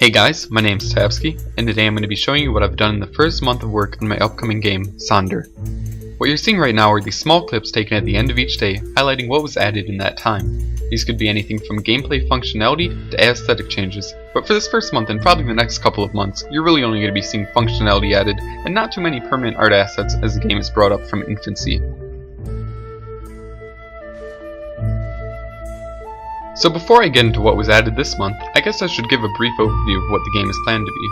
Hey guys, my name's Tabsky, and today I'm going to be showing you what I've done in the first month of work on my upcoming game, Sonder. What you're seeing right now are these small clips taken at the end of each day, highlighting what was added in that time. These could be anything from gameplay functionality to aesthetic changes, but for this first month and probably the next couple of months, you're really only going to be seeing functionality added, and not too many permanent art assets as the game is brought up from infancy. So before I get into what was added this month, I guess I should give a brief overview of what the game is planned to be.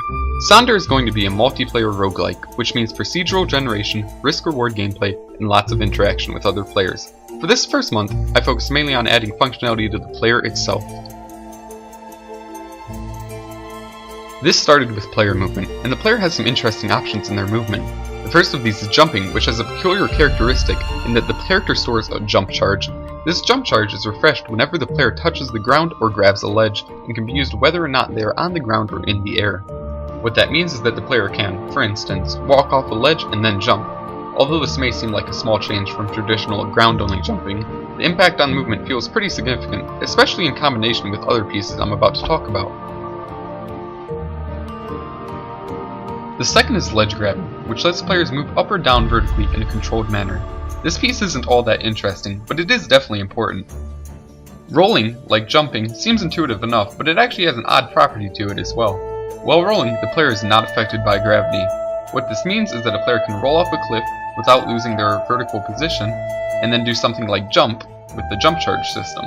Sonder is going to be a multiplayer roguelike, which means procedural generation, risk-reward gameplay, and lots of interaction with other players. For this first month, I focused mainly on adding functionality to the player itself. This started with player movement, and the player has some interesting options in their movement. The first of these is jumping, which has a peculiar characteristic in that the character stores a jump charge. This jump charge is refreshed whenever the player touches the ground or grabs a ledge, and can be used whether or not they are on the ground or in the air. What that means is that the player can, for instance, walk off a ledge and then jump. Although this may seem like a small change from traditional ground-only jumping, the impact on movement feels pretty significant, especially in combination with other pieces I'm about to talk about. The second is ledge grabbing, which lets players move up or down vertically in a controlled manner. This piece isn't all that interesting, but it is definitely important. Rolling, like jumping, seems intuitive enough, but it actually has an odd property to it as well. While rolling, the player is not affected by gravity. What this means is that a player can roll off a cliff without losing their vertical position, and then do something like jump with the jump charge system.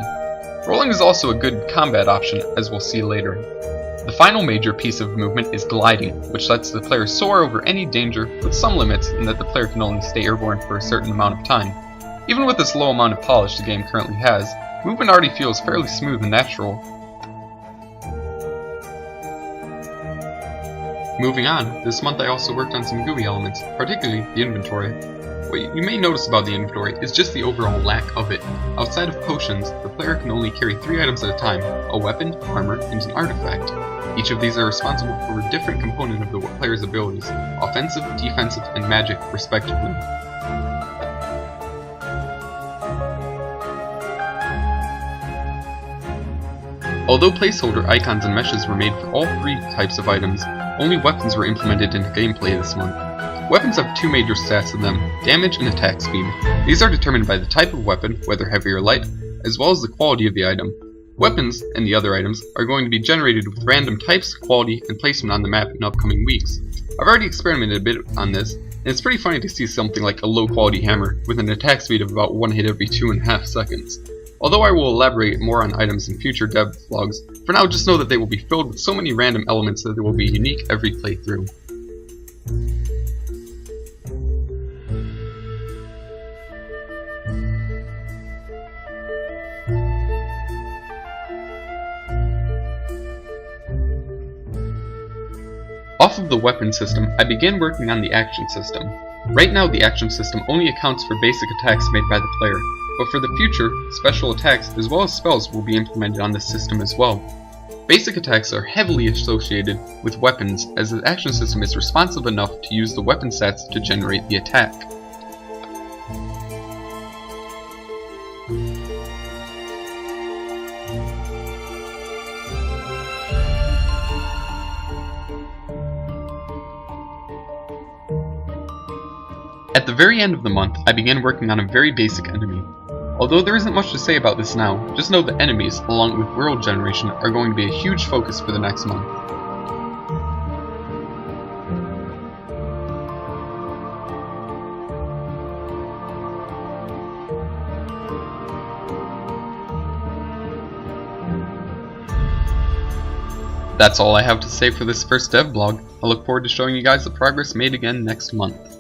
Rolling is also a good combat option, as we'll see later. The final major piece of movement is gliding, which lets the player soar over any danger, with some limits in that the player can only stay airborne for a certain amount of time. Even with this low amount of polish the game currently has, movement already feels fairly smooth and natural. Moving on, this month I also worked on some GUI elements, particularly the inventory. What you may notice about the inventory is just the overall lack of it. Outside of potions, the player can only carry 3 items at a time: a weapon, armor, and an artifact. Each of these are responsible for a different component of the player's abilities: offensive, defensive, and magic, respectively. Although placeholder icons and meshes were made for all 3 types of items, only weapons were implemented into gameplay this month. Weapons have 2 major stats to them: damage and attack speed. These are determined by the type of weapon, whether heavy or light, as well as the quality of the item. Weapons, and the other items, are going to be generated with random types, quality, and placement on the map in upcoming weeks. I've already experimented a bit on this, and it's pretty funny to see something like a low quality hammer with an attack speed of about 1 hit every 2.5 seconds. Although I will elaborate more on items in future dev vlogs, for now just know that they will be filled with so many random elements that they will be unique every playthrough. Off of the weapon system, I began working on the action system. Right now the action system only accounts for basic attacks made by the player, but for the future, special attacks as well as spells will be implemented on this system as well. Basic attacks are heavily associated with weapons, as the action system is responsive enough to use the weapon stats to generate the attack. At the very end of the month, I began working on a very basic enemy. Although there isn't much to say about this now, just know that enemies, along with world generation, are going to be a huge focus for the next month. That's all I have to say for this first devblog. I look forward to showing you guys the progress made again next month.